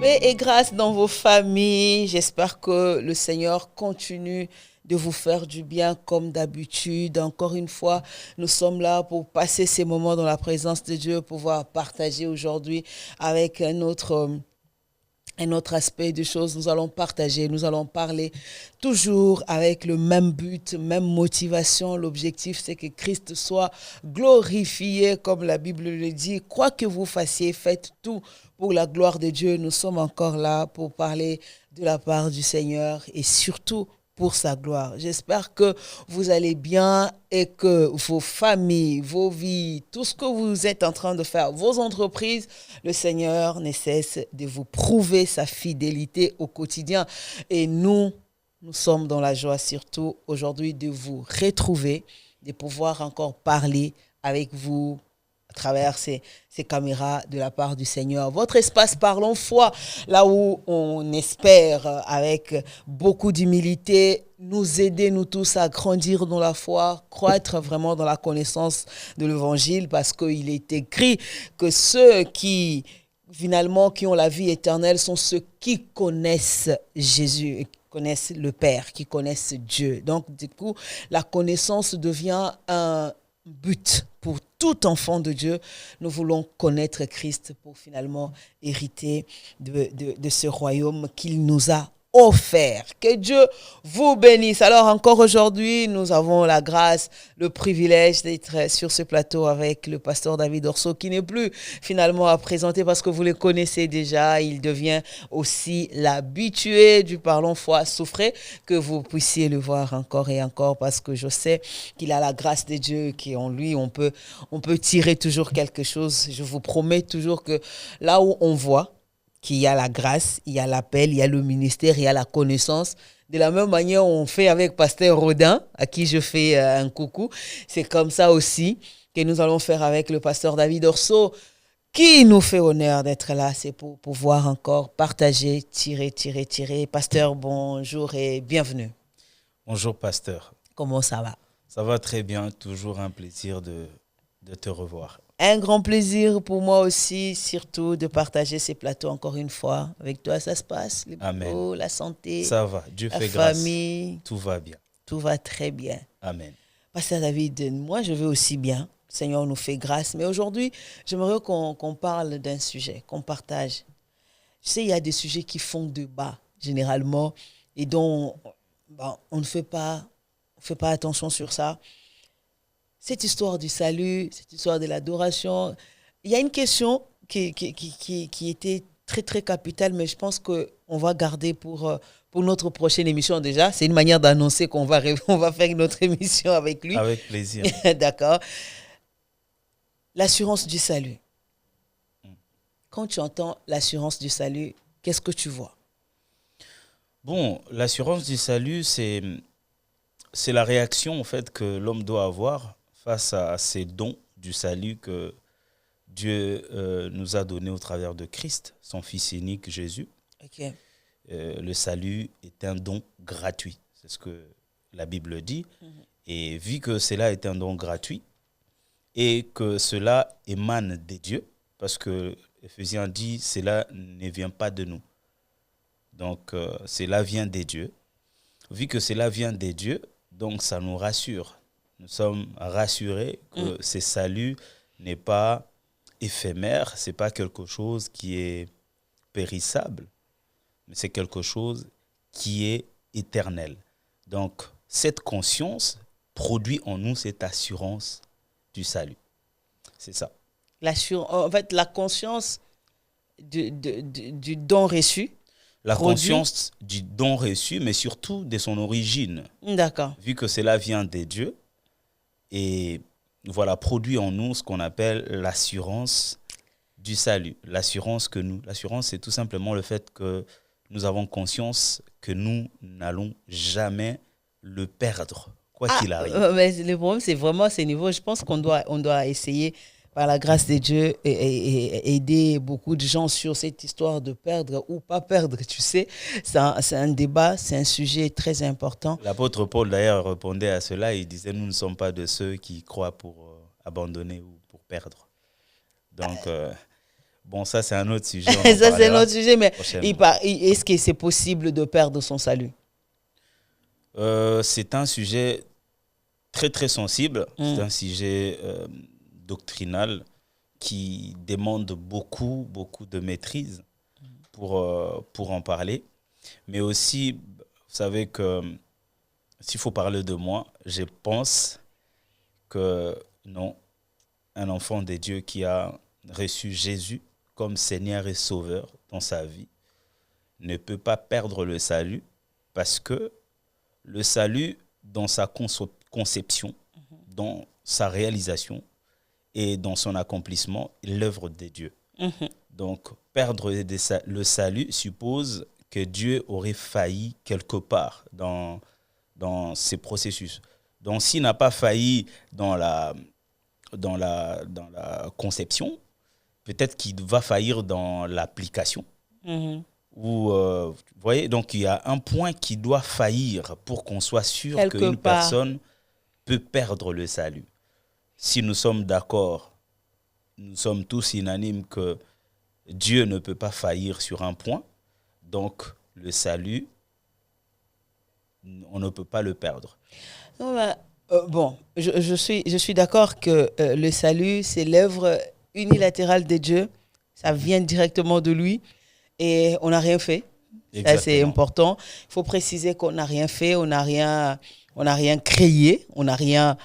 Paix et grâce dans vos familles. J'espère que le Seigneur continue de vous faire du bien comme d'habitude. Encore une fois, nous sommes là pour passer ces moments dans la présence de Dieu, pouvoir partager aujourd'hui avec un autre aspect des choses. Nous allons partager, nous allons parler toujours avec le même but, même motivation. L'objectif, c'est que Christ soit glorifié, comme la Bible le dit. Quoi que vous fassiez, faites tout pour la gloire de Dieu. Nous sommes encore là pour parler de la part du Seigneur et surtout pour sa gloire. J'espère que vous allez bien et que vos familles, vos vies, tout ce que vous êtes en train de faire, vos entreprises, le Seigneur ne cesse de vous prouver sa fidélité au quotidien. Et nous sommes dans la joie surtout aujourd'hui de vous retrouver, de pouvoir encore parler avec vous à travers ces caméras de la part du Seigneur. Votre espace Parlons Foi, là où on espère avec beaucoup d'humilité nous aider, nous tous, à grandir dans la foi, croître vraiment dans la connaissance de l'Évangile, parce qu'il est écrit que ceux qui, finalement, qui ont la vie éternelle sont ceux qui connaissent Jésus, qui connaissent le Père, qui connaissent Dieu. Donc, du coup, la connaissance devient un but pour tout enfant de Dieu. Nous voulons connaître Christ pour finalement hériter de ce royaume qu'il nous a offert. Que Dieu vous bénisse. Alors encore aujourd'hui, nous avons la grâce, le privilège d'être sur ce plateau avec le pasteur David Orso, qui n'est plus finalement à présenter parce que vous le connaissez déjà. Il devient aussi l'habitué du Parlons Foi. Souffrez que vous puissiez le voir encore et encore, parce que je sais qu'il a la grâce de Dieu, qu'en lui on peut tirer toujours quelque chose. Je vous promets toujours que là où on voit qu'il y a la grâce, il y a l'appel, il y a le ministère, il y a la connaissance. De la même manière, on fait avec Pasteur Rodin, à qui je fais un coucou. C'est comme ça aussi que nous allons faire avec le pasteur David Orso, qui nous fait honneur d'être là. C'est pour pouvoir encore partager, tirer. Pasteur, bonjour et bienvenue. Bonjour, pasteur. Comment ça va? Ça va très bien, toujours un plaisir de te revoir. Un grand plaisir pour moi aussi, surtout de partager ces plateaux encore une fois. Avec toi, ça se passe, les boulots, la santé, ça va, Dieu la fait famille. Grâce. Tout va bien. Tout va très bien. Amen. Pasteur David, moi je vais aussi bien. Le Seigneur nous fait grâce. Mais aujourd'hui, j'aimerais qu'on parle d'un sujet, qu'on partage. Tu sais, il y a des sujets qui font débat, généralement, et dont on ne fait pas attention sur ça. Cette histoire du salut, cette histoire de l'adoration, il y a une question qui était très, très capitale, mais je pense qu'on va garder pour notre prochaine émission déjà. C'est une manière d'annoncer qu'on va faire notre émission avec lui. Avec plaisir. D'accord. L'assurance du salut. Quand tu entends l'assurance du salut, qu'est-ce que tu vois? Bon, l'assurance du salut, c'est la réaction en fait que l'homme doit avoir face à ces dons du salut que Dieu nous a donnés au travers de Christ, son Fils unique Jésus. Okay. Le salut est un don gratuit, c'est ce que la Bible dit. Et vu que cela est un don gratuit et que cela émane des dieux, parce que Éphésiens dit cela ne vient pas de nous. Donc cela vient des dieux. Vu que cela vient des dieux, donc ça nous rassure. Nous sommes rassurés que ce salut n'est pas éphémère, ce n'est pas quelque chose qui est périssable, mais c'est quelque chose qui est éternel. Donc, cette conscience produit en nous cette assurance du salut. C'est ça. En fait, la conscience du don reçu. La conscience du don reçu, mais surtout de son origine. D'accord. Vu que cela vient des dieux, et voilà, produit en nous ce qu'on appelle l'assurance du salut. L'assurance, c'est tout simplement le fait que nous avons conscience que nous n'allons jamais le perdre, quoi qu'il arrive. Mais le problème, c'est vraiment ce niveau. Je pense qu'on doit essayer, par la grâce de Dieu, et aider beaucoup de gens sur cette histoire de perdre ou pas perdre. Tu sais, c'est un débat, c'est un sujet très important. L'apôtre Paul, d'ailleurs, répondait à cela. Il disait, nous ne sommes pas de ceux qui croient pour abandonner ou pour perdre. Donc, Bon, ça, c'est un autre sujet. On en Ça, c'est un parlera autre sujet, mais prochainement. est-ce que c'est possible de perdre son salut? C'est un sujet très, très sensible. C'est Mm. un sujet doctrinal qui demande beaucoup, beaucoup de maîtrise pour en parler. Mais aussi, vous savez que s'il faut parler de moi, je pense que non, un enfant de Dieu qui a reçu Jésus comme Seigneur et Sauveur dans sa vie ne peut pas perdre le salut parce que le salut, dans sa conception, dans sa réalisation et dans son accomplissement, est l'œuvre de Dieu. Mhm. Donc, perdre le salut suppose que Dieu aurait failli quelque part dans ces processus. Donc, s'il n'a pas failli dans la conception, peut-être qu'il va faillir dans l'application. Mhm. Vous voyez, donc il y a un point qui doit faillir pour qu'on soit sûr Quelque qu'une part. personne peut perdre le salut. Si nous sommes d'accord, nous sommes tous unanimes que Dieu ne peut pas faillir sur un point, donc le salut, on ne peut pas le perdre. Non, mais, bon, je suis d'accord que le salut, c'est l'œuvre unilatérale de Dieu. Ça vient directement de lui et on n'a rien fait. Ça, c'est Exactement. important. Il faut préciser qu'on n'a rien fait, on n'a rien créé, on n'a rien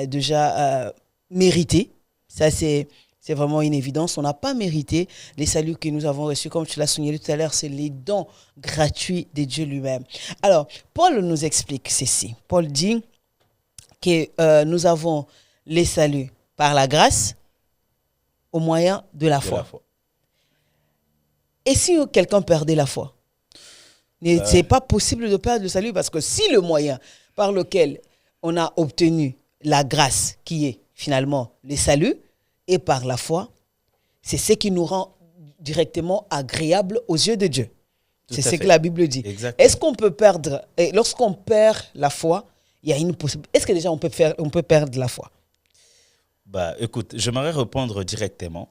déjà mérité. Ça, c'est vraiment une évidence. On n'a pas mérité les saluts que nous avons reçus. Comme tu l'as souligné tout à l'heure, c'est les dons gratuits de Dieu lui-même. Alors, Paul nous explique ceci. Paul dit que nous avons les saluts par la grâce au moyen de la De foi. la foi. Et si quelqu'un perdait la foi? Ce n'est pas possible de perdre le salut parce que si le moyen par lequel on a obtenu la grâce, qui est finalement le salut, et par la foi, c'est ce qui nous rend directement agréables aux yeux de Dieu. Tout C'est à ce fait. que la Bible dit. Exactement. Est-ce qu'on peut perdre, et lorsqu'on perd la foi, il y a une possibilité. Est-ce que déjà on peut perdre la foi? Bah, écoute, j'aimerais répondre directement.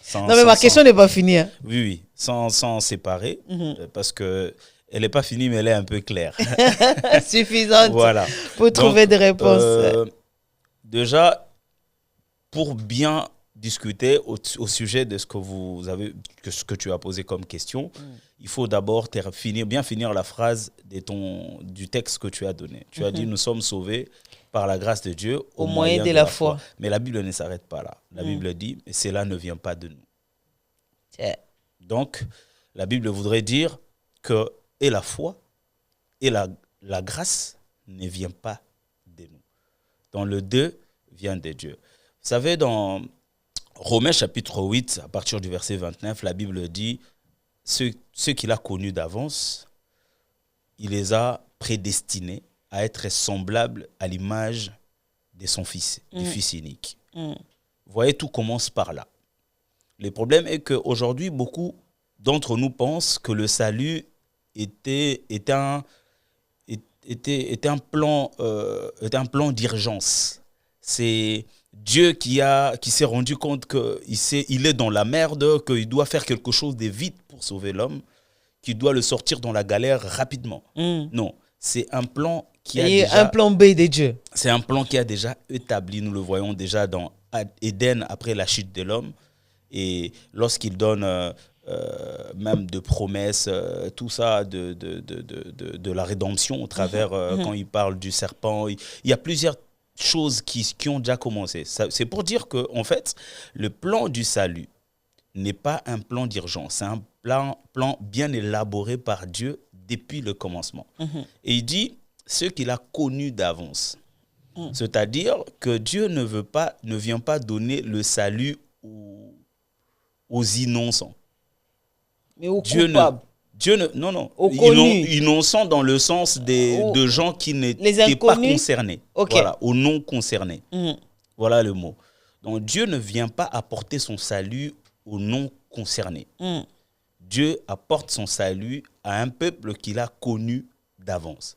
Sans- Non, mais ma sans- question n'est pas finie. Hein. Oui, oui, sans séparer, parce que elle n'est pas finie, mais elle est un peu claire. Suffisante Voilà. pour trouver Donc, des réponses. déjà, pour bien discuter au sujet de ce que vous avez, ce que tu as posé comme question, il faut d'abord bien finir la phrase du texte que tu as donné. Tu as dit, nous sommes sauvés par la grâce de Dieu au moyen de la foi. Mais la Bible ne s'arrête pas là. La Bible dit, et cela ne vient pas de nous. Tiens. Donc, la Bible voudrait dire que et la foi et la grâce ne vient pas de nous. Dans le deux vient de Dieu. Vous savez, dans Romains chapitre 8, à partir du verset 29, la Bible dit, ceux qu'il a connus d'avance, il les a prédestinés à être semblables à l'image de son fils, du fils unique. Vous voyez, tout commence par là. Le problème est qu'aujourd'hui, beaucoup d'entre nous pensent que le salut était un plan d'urgence. C'est Dieu qui s'est rendu compte qu'il est dans la merde, qu'il doit faire quelque chose de vite pour sauver l'homme, qu'il doit le sortir dans la galère rapidement. Non, c'est un plan un plan B de Dieu. C'est un plan qui a déjà établi, nous le voyons déjà dans Éden après la chute de l'homme. Et lorsqu'il donne même de promesses, tout ça, de la rédemption au travers, quand il parle du serpent, il y a plusieurs choses qui ont déjà commencé. C'est pour dire que, en fait, le plan du salut n'est pas un plan d'urgence, c'est un plan bien élaboré par Dieu depuis le commencement. Et il dit ce qu'il a connu d'avance. C'est-à-dire que Dieu ne vient pas donner le salut aux innocents. Mais aux coupables. Innocents dans le sens de gens qui n'étaient pas concernés. Okay. Voilà, aux non concernés. Voilà le mot. Donc Dieu ne vient pas apporter son salut aux non concernés. Dieu apporte son salut à un peuple qu'il a connu d'avance,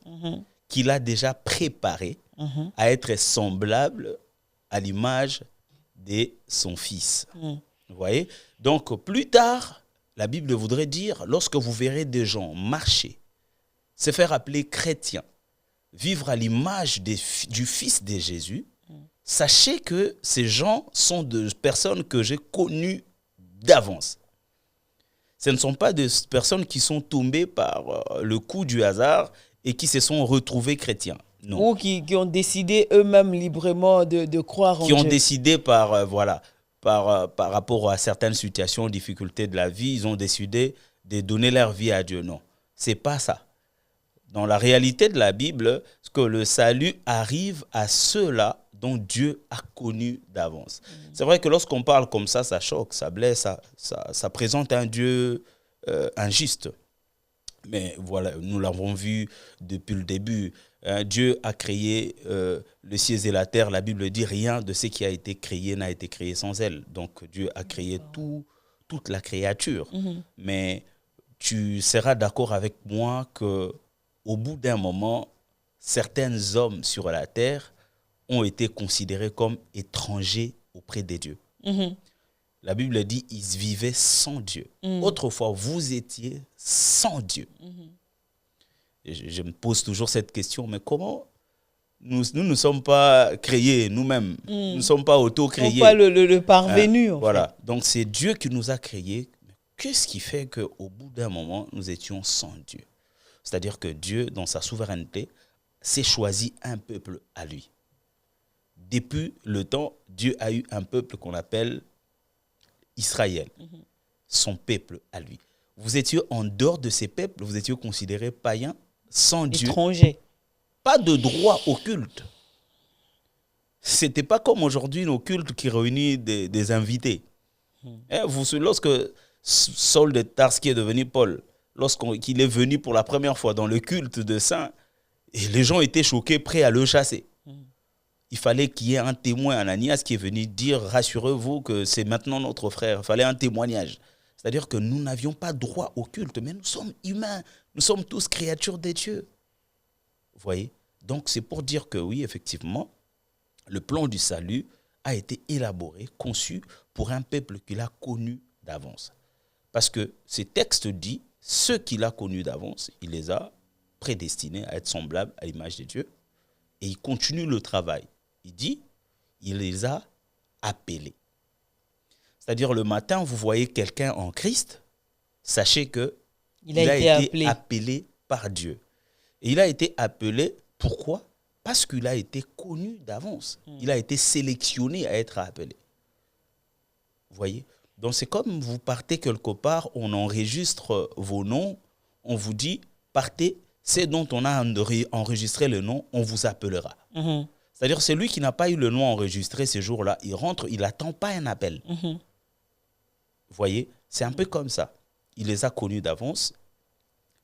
qu'il a déjà préparé à être semblable à l'image de son fils. Vous voyez? Donc, plus tard, la Bible voudrait dire, lorsque vous verrez des gens marcher, se faire appeler chrétiens, vivre à l'image du Fils de Jésus, sachez que ces gens sont des personnes que j'ai connues d'avance. Ce ne sont pas des personnes qui sont tombées par le coup du hasard et qui se sont retrouvés chrétiens. Non. Ou qui ont décidé eux-mêmes librement de croire en Dieu. Qui ont décidé par rapport à certaines situations, difficultés de la vie, ils ont décidé de donner leur vie à Dieu. Non, ce n'est pas ça. Dans la réalité de la Bible, c'est que le salut arrive à ceux-là dont Dieu a connu d'avance. C'est vrai que lorsqu'on parle comme ça choque, ça blesse, ça présente un Dieu injuste. Mais voilà, nous l'avons vu depuis le début. Dieu a créé le ciel et la terre. La Bible dit rien de ce qui a été créé n'a été créé sans elle. Donc Dieu a créé toute la créature. Mais tu seras d'accord avec moi qu'au bout d'un moment, certains hommes sur la terre ont été considérés comme étrangers auprès des dieux. La Bible dit ils vivaient sans Dieu. Autrefois, vous étiez sans Dieu. Et je me pose toujours cette question, mais comment nous ne sommes pas créés nous-mêmes, nous ne sommes pas auto-créés. Nous ne sommes pas le parvenu. Voilà, donc c'est Dieu qui nous a créés. Qu'est-ce qui fait qu'au bout d'un moment, nous étions sans Dieu? C'est-à-dire que Dieu, dans sa souveraineté, s'est choisi un peuple à lui. Depuis le temps, Dieu a eu un peuple qu'on appelle Israël, son peuple à lui. Vous étiez en dehors de ces peuples, vous étiez considérés païens, sans Dieu. Étrangers. Pas de droit au culte. Ce n'était pas comme aujourd'hui nos cultes qui réunissent des invités. Lorsque Saul de Tarse, qui est devenu Paul, lorsqu'il est venu pour la première fois dans le culte de saint, et les gens étaient choqués, prêts à le chasser. Il fallait qu'il y ait un témoin, Ananias, qui est venu dire, rassurez-vous que c'est maintenant notre frère. Il fallait un témoignage. C'est-à-dire que nous n'avions pas droit au culte, mais nous sommes humains. Nous sommes tous créatures des dieux. Vous voyez? Donc c'est pour dire que oui, effectivement, le plan du salut a été élaboré, conçu pour un peuple qu'il a connu d'avance. Parce que ces textes disent, ceux qu'il a connus d'avance, il les a prédestinés à être semblables à l'image de Dieu. Et il continue le travail. Il dit, il les a appelés. C'est-à-dire, le matin, vous voyez quelqu'un en Christ, sachez qu'il a été appelé par Dieu. Et il a été appelé, pourquoi? Parce qu'il a été connu d'avance. Il a été sélectionné à être appelé. Vous voyez? Donc, c'est comme vous partez quelque part, on enregistre vos noms, on vous dit, partez, c'est dont on a enregistré le nom, on vous appellera. C'est-à-dire, celui qui n'a pas eu le nom enregistré ce jour-là, il rentre, il n'attend pas un appel. Vous voyez, c'est un peu comme ça. Il les a connus d'avance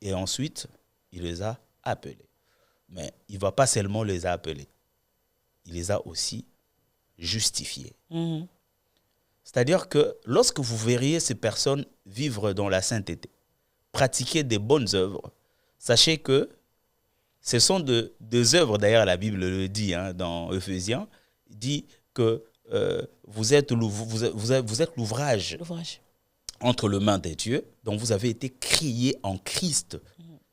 et ensuite, il les a appelés. Mais il ne va pas seulement les appeler, il les a aussi justifiés. C'est-à-dire que lorsque vous verriez ces personnes vivre dans la sainteté, pratiquer des bonnes œuvres, sachez que ce sont des œuvres, d'ailleurs la Bible le dit dans Ephésiens, il dit que vous êtes l'ouvrage entre les mains des dieux, dont vous avez été créés en Christ.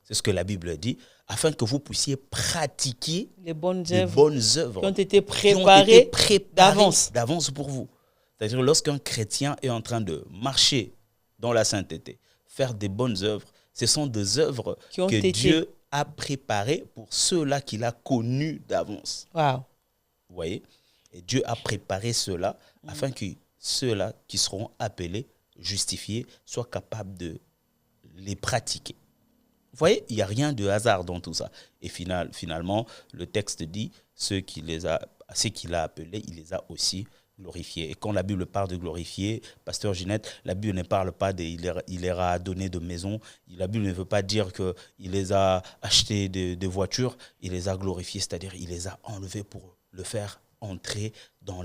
C'est ce que la Bible dit, afin que vous puissiez pratiquer les bonnes œuvres qui ont été préparées d'avance pour vous. C'est-à-dire lorsqu'un chrétien est en train de marcher dans la sainteté, faire des bonnes œuvres, ce sont des œuvres que Dieu a préparées pour ceux-là qu'il a connus d'avance. Wow. Vous voyez? Et Dieu a préparé ceux-là afin que ceux-là qui seront appelés, justifiés, soient capables de les pratiquer. Vous voyez, il n'y a rien de hasard dans tout ça. Et finalement, le texte dit, ceux qu'il a appelés, il les a aussi glorifiés. Et quand la Bible parle de glorifier, Pasteur Ginette, la Bible ne parle pas il leur a donné de maisons. La Bible ne veut pas dire qu'il les a achetés de voitures. Il les a glorifiés, c'est-à-dire il les a enlevés pour le faire entrer dans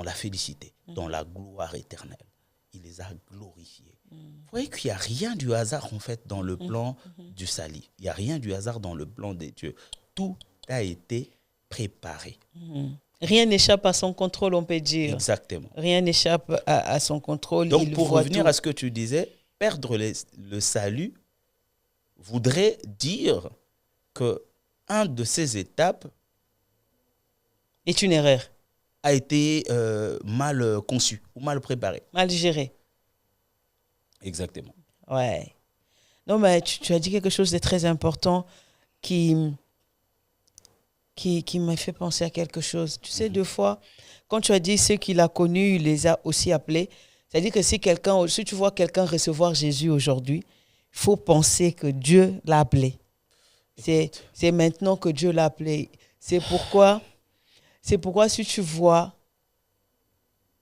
la félicité, dans la gloire éternelle. Il les a glorifiés. Vous voyez qu'il n'y a rien du hasard en fait dans le plan du salut. Il n'y a rien du hasard dans le plan des dieux. Tout a été préparé Rien n'échappe à son contrôle, on peut dire. Exactement. Rien n'échappe à son contrôle. Donc, il pour voit revenir tout. à ce que tu disais, perdre le salut voudrait dire que un de ces étapes est une erreur. A été mal conçu ou mal préparé. Mal géré. Exactement. Ouais. Non, mais tu as dit quelque chose de très important qui m'a fait penser à quelque chose. Tu sais, deux fois, quand tu as dit ceux qu'il a connus, il les a aussi appelés. C'est-à-dire que si tu vois quelqu'un recevoir Jésus aujourd'hui, il faut penser que Dieu l'a appelé. C'est maintenant que Dieu l'a appelé. C'est pourquoi si tu vois,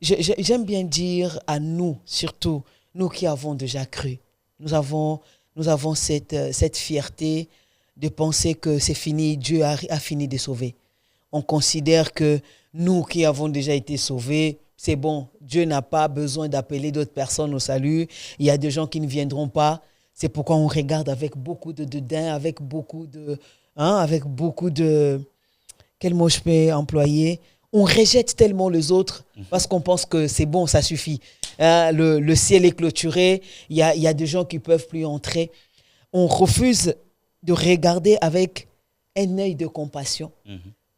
j'aime bien dire à nous, surtout, nous qui avons déjà cru, nous avons cette fierté de penser que c'est fini, Dieu a fini de sauver. On considère que nous qui avons déjà été sauvés, c'est bon, Dieu n'a pas besoin d'appeler d'autres personnes au salut. Il y a des gens qui ne viendront pas. C'est pourquoi on regarde avec beaucoup de dédain, avec beaucoup de... Quel mot je peux employer? On rejette tellement les autres parce qu'on pense que c'est bon, ça suffit. Le ciel est clôturé, il y a des gens qui ne peuvent plus entrer. On refuse de regarder avec un œil de compassion,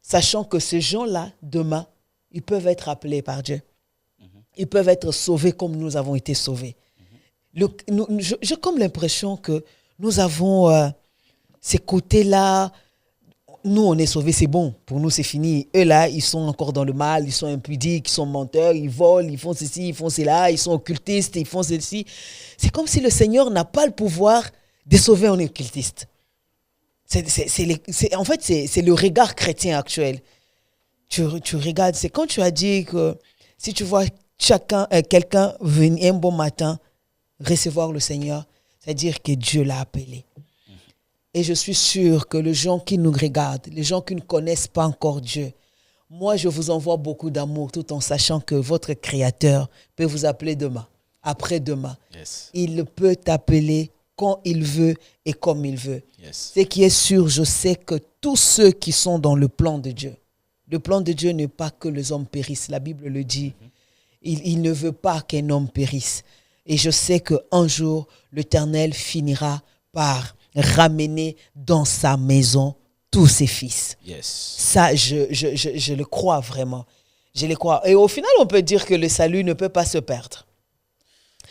sachant que ces gens-là, demain, ils peuvent être appelés par Dieu. Ils peuvent être sauvés comme nous avons été sauvés. J'ai comme l'impression que nous avons ces côtés-là. Nous, on est sauvés, c'est bon. Pour nous, c'est fini. Eux, là, ils sont encore dans le mal, ils sont impudiques, ils sont menteurs, ils volent, ils font ceci, ils font cela, ils sont occultistes, ils font ceci. C'est comme si le Seigneur n'a pas le pouvoir de sauver un occultiste. En fait, c'est le regard chrétien actuel. Tu regardes, c'est quand tu as dit que si tu vois quelqu'un venir un bon matin recevoir le Seigneur, c'est-à-dire que Dieu l'a appelé. Et je suis sûre que les gens qui nous regardent, les gens qui ne connaissent pas encore Dieu, moi, je vous envoie beaucoup d'amour tout en sachant que votre Créateur peut vous appeler demain, après-demain. Yes. Il peut t'appeler quand il veut et comme il veut. Yes. Ce qui est sûr, je sais que tous ceux qui sont dans le plan de Dieu, le plan de Dieu n'est pas que les hommes périssent. La Bible le dit. Il ne veut pas qu'un homme périsse. Et je sais qu'un jour, l'Éternel finira par ramener dans sa maison tous ses fils. Yes. Ça, je le crois vraiment. Je le crois. Et au final, on peut dire que le salut ne peut pas se perdre.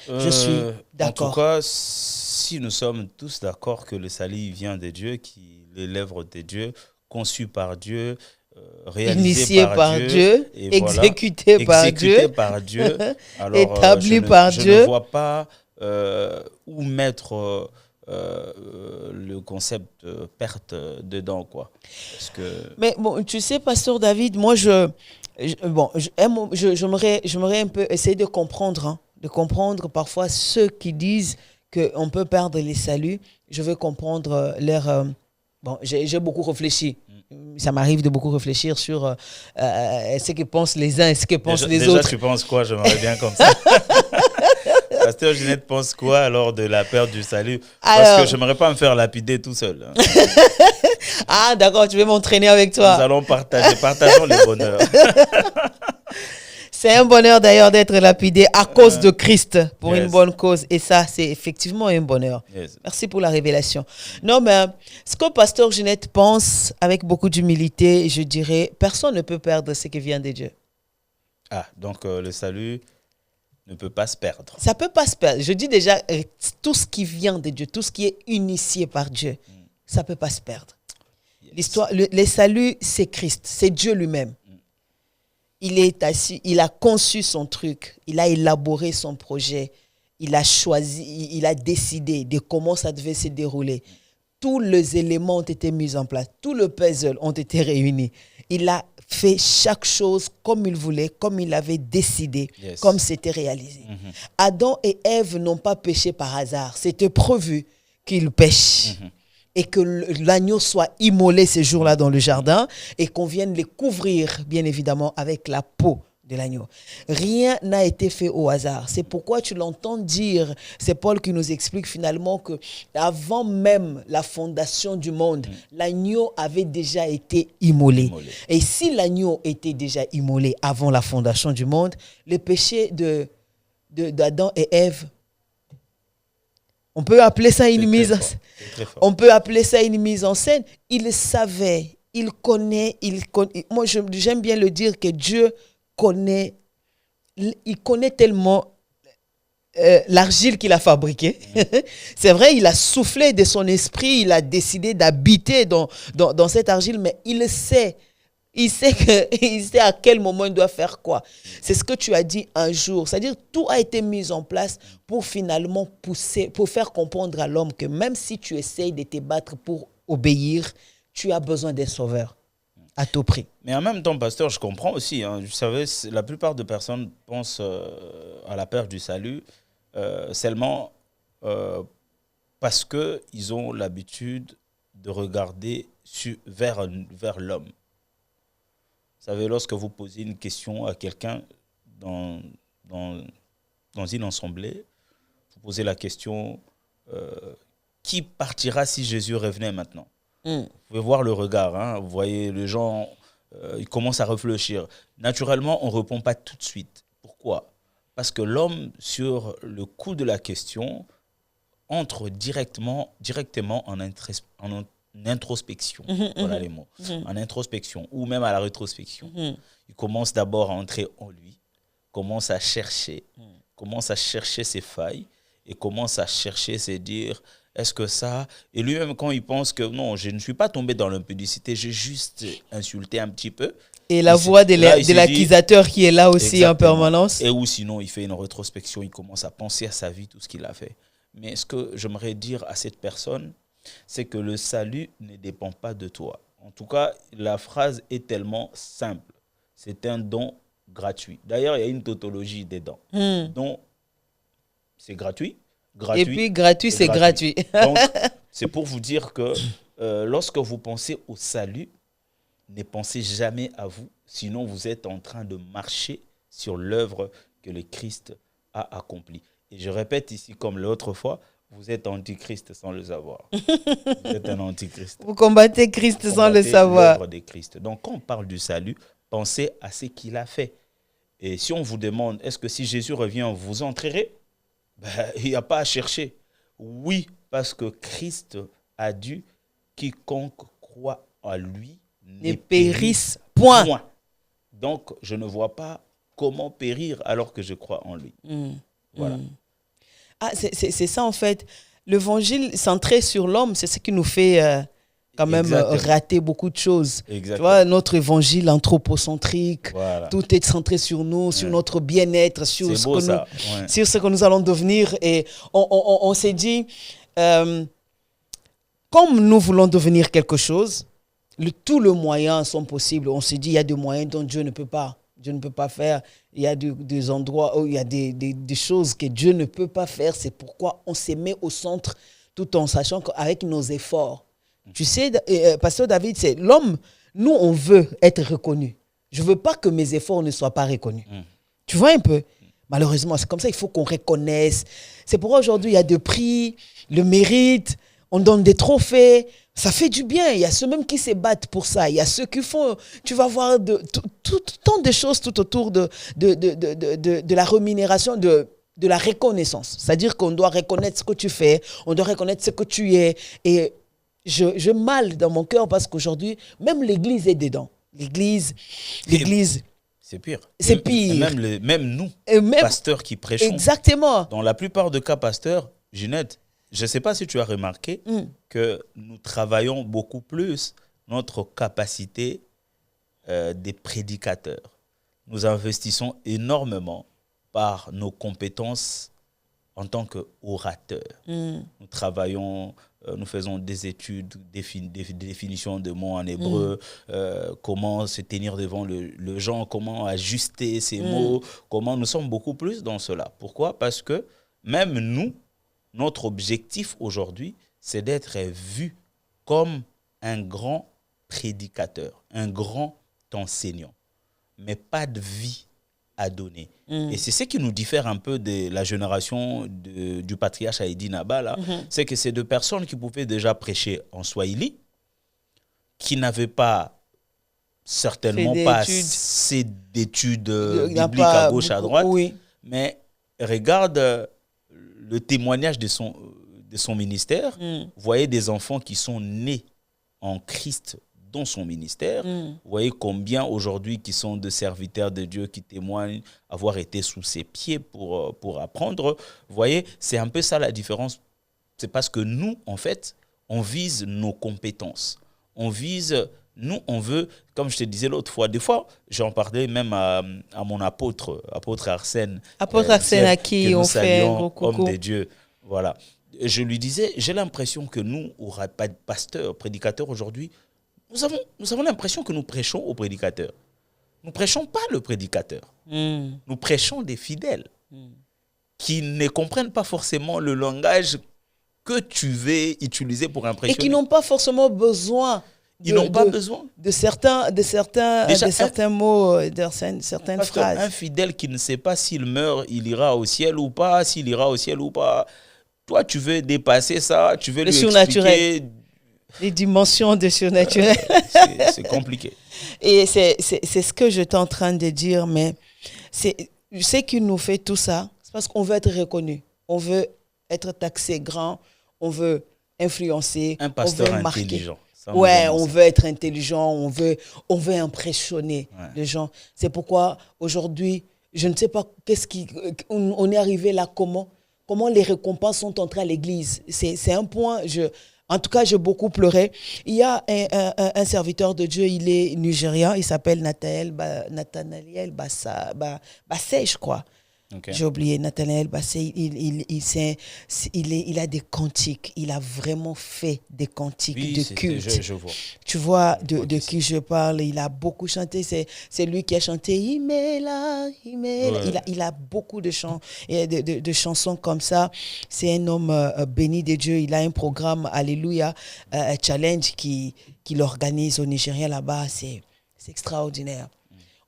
Je suis d'accord. En tout cas, si nous sommes tous d'accord que le salut vient de Dieu, qui est l'œuvre de Dieu, conçu par Dieu, réalisé initié par Dieu, et exécuté par Dieu, alors, établi par Dieu. Je ne vois pas où mettre le concept perte dedans, quoi. Parce que... Mais bon, tu sais, Pasteur David, moi, j'aimerais un peu essayer de comprendre, de comprendre parfois ceux qui disent qu'on peut perdre les saluts. Je veux comprendre leur... bon, j'ai beaucoup réfléchi. Ça m'arrive de beaucoup réfléchir sur ce que pensent les uns et ce que pensent les autres. Déjà, tu penses quoi? J'aimerais bien comme ça. Pasteur Ginette pense quoi alors de la perte du salut? Parce que je n'aimerais pas me faire lapider tout seul. Ah, d'accord, tu veux m'entraîner avec toi. Nous allons partageons les bonheurs. C'est un bonheur d'ailleurs d'être lapidé à cause de Christ pour une bonne cause. Et ça, c'est effectivement un bonheur. Yes. Merci pour la révélation. Non, mais ce que Pasteur Ginette pense avec beaucoup d'humilité, je dirais, personne ne peut perdre ce qui vient de Dieu. Ah, donc le salut ne peut pas se perdre. Ça ne peut pas se perdre. Je dis déjà, tout ce qui vient de Dieu, tout ce qui est initié par Dieu, ça ne peut pas se perdre. Yes. L'histoire, le salut, c'est Christ, c'est Dieu lui-même. Il est assis, il a conçu son truc, il a élaboré son projet, il a choisi, il a décidé de comment ça devait se dérouler. Tous les éléments ont été mis en place, tout le puzzle ont été réunis. Il a fait chaque chose comme il voulait, comme il avait décidé, comme c'était réalisé. Adam et Ève n'ont pas péché par hasard. C'était prévu qu'ils pêchent et que l'agneau soit immolé ces jours-là dans le jardin et qu'on vienne les couvrir, bien évidemment, avec la peau de l'agneau. Rien n'a été fait au hasard. C'est pourquoi tu l'entends dire, c'est Paul qui nous explique finalement que avant même la fondation du monde, l'agneau avait déjà été immolé. Et si l'agneau était déjà immolé avant la fondation du monde, le péché d'Adam et Ève, on peut appeler ça une mise en scène. Il savait, il connaît. Moi, j'aime bien le dire que Dieu connaît tellement l'argile qu'il a fabriquée. C'est vrai, il a soufflé de son esprit, il a décidé d'habiter dans cette argile, mais il sait à quel moment il doit faire quoi. C'est ce que tu as dit un jour. C'est-à-dire tout a été mis en place pour finalement pousser, pour faire comprendre à l'homme que même si tu essayes de te battre pour obéir, tu as besoin d'un sauveur à tout prix. Mais en même temps, pasteur, je comprends aussi. Vous savez, la plupart de personnes pensent à la perte du salut seulement parce qu'ils ont l'habitude de regarder vers l'homme. Vous savez, lorsque vous posez une question à quelqu'un dans une assemblée, vous posez la question qui partira si Jésus revenait maintenant? Vous pouvez voir le regard, hein. Vous voyez, les gens, ils commencent à réfléchir. Naturellement, on ne répond pas tout de suite. Pourquoi? Parce que l'homme, sur le coup de la question, entre directement en introspection. Voilà les mots. En introspection, ou même à la rétrospection. Il commence d'abord à entrer en lui, commence à chercher ses failles, et commence à chercher, se dire... Est-ce que ça... Et lui-même, quand il pense que non, je ne suis pas tombé dans l'impudicité, j'ai juste insulté un petit peu. Et la voix de l'accusateur qui est là aussi en permanence. Et ou sinon, il fait une rétrospection, il commence à penser à sa vie, tout ce qu'il a fait. Mais ce que j'aimerais dire à cette personne, c'est que le salut ne dépend pas de toi. En tout cas, la phrase est tellement simple. C'est un don gratuit. D'ailleurs, il y a une tautologie des dons. Donc, c'est gratuit. Et puis gratuit, c'est gratuit. Donc, c'est pour vous dire que lorsque vous pensez au salut, ne pensez jamais à vous, sinon vous êtes en train de marcher sur l'œuvre que le Christ a accomplie. Et je répète ici, comme l'autre fois, vous êtes antichrist sans le savoir. Vous êtes un antichrist. Vous combattez Christ sans le savoir. L'œuvre de Christ. Donc, quand on parle du salut, pensez à ce qu'il a fait. Et si on vous demande, est-ce que si Jésus revient, vous entrerez? Il n'y a pas à chercher. Oui, parce que Christ a dit quiconque croit en lui ne périsse point. Donc, je ne vois pas comment périr alors que je crois en lui. Voilà. Ah, c'est ça en fait. L'évangile centré sur l'homme, c'est ce qui nous fait quand même rater beaucoup de choses. Tu vois, notre évangile anthropocentrique, voilà. Tout est centré sur nous, sur notre bien-être, sur ce que nous allons devenir. Et on s'est dit, comme nous voulons devenir quelque chose, tous les moyens sont possibles. On s'est dit, il y a des moyens dont Dieu ne peut pas faire. Il y a des endroits où il y a des choses que Dieu ne peut pas faire. C'est pourquoi on s'est mis au centre tout en sachant qu'avec nos efforts, tu sais, Pasteur David, c'est l'homme, nous, on veut être reconnu. Je ne veux pas que mes efforts ne soient pas reconnus. Tu vois un peu? Malheureusement, c'est comme ça, il faut qu'on reconnaisse. C'est pourquoi aujourd'hui, il y a des prix, le mérite, on donne des trophées. Ça fait du bien. Il y a ceux même qui se battent pour ça. Il y a ceux qui font, tu vas voir tant de choses tout autour de la rémunération, de la reconnaissance. C'est-à-dire qu'on doit reconnaître ce que tu fais, on doit reconnaître ce que tu es. Et je mal dans mon cœur parce qu'aujourd'hui, même l'Église est dedans. L'Église. C'est pire. C'est pire. Même nous, pasteurs qui prêchons. Exactement. Dans la plupart des cas, pasteurs, Ginette, je ne sais pas si tu as remarqué que nous travaillons beaucoup plus notre capacité des prédicateurs. Nous investissons énormément par nos compétences en tant qu'orateurs. Nous travaillons, nous faisons des études, des définitions de mots en hébreu, comment se tenir devant le gens, comment ajuster ces mots, comment nous sommes beaucoup plus dans cela. Pourquoi? Parce que même nous, notre objectif aujourd'hui, c'est d'être vu comme un grand prédicateur, un grand enseignant, mais pas de vie a donné. Et c'est ce qui nous diffère un peu de la génération du patriarche Haïdi Naba, là. C'est que c'est deux personnes qui pouvaient déjà prêcher en Swahili, qui n'avaient pas, certainement pas assez d'études bibliques à gauche, à droite, mais regarde le témoignage de son ministère. Vous voyez des enfants qui sont nés en Christ dans son ministère. Vous voyez combien aujourd'hui qui sont de serviteurs de Dieu qui témoignent avoir été sous ses pieds pour apprendre. Vous voyez, c'est un peu ça la différence. C'est parce que nous, en fait, on vise nos compétences. On veut, comme je te disais l'autre fois, des fois, j'en parlais même à mon apôtre Arsène. Apôtre Arsène à qui on fait un gros coucou. Homme de Dieu. Voilà. Je lui disais, j'ai l'impression que nous, pasteurs, prédicateurs aujourd'hui, nous avons l'impression que nous prêchons aux prédicateurs. Nous ne prêchons pas le prédicateur. Nous prêchons des fidèles qui ne comprennent pas forcément le langage que tu veux utiliser pour impressionner. Et qui n'ont pas forcément besoin. Ils n'ont pas besoin de certains mots, de certaines phrases. Un fidèle qui ne sait pas s'il meurt, il ira au ciel ou pas, s'il ira au ciel ou pas. Toi, tu veux dépasser ça, tu veux lui expliquer. Les dimensions de surnaturel. C'est compliqué. Et c'est ce que j'étais en train de dire, mais ce qui nous fait tout ça, c'est parce qu'on veut être reconnu. On veut être taxé grand, on veut influencer, un pasteur on veut marquer. Intelligent. Ouais, on veut être intelligent, on veut impressionner les gens. C'est pourquoi aujourd'hui, je ne sais pas on est arrivé là comment les récompenses sont entrées à l'église. C'est un point, en tout cas, j'ai beaucoup pleuré. Il y a un serviteur de Dieu, il est nigérian, il s'appelle Nathanaël Bassé, je crois. Okay. J'ai oublié, Nathanaël Bassé, il a des cantiques, il a vraiment fait des cantiques de culte. Je vois. Tu vois de qui je parle, il a beaucoup chanté, c'est lui qui a chanté Imela. Ouais. Il a beaucoup de chansons comme ça. C'est un homme béni de Dieu, il a un programme Alléluia Challenge qu'il organise au Nigeria là-bas, c'est extraordinaire.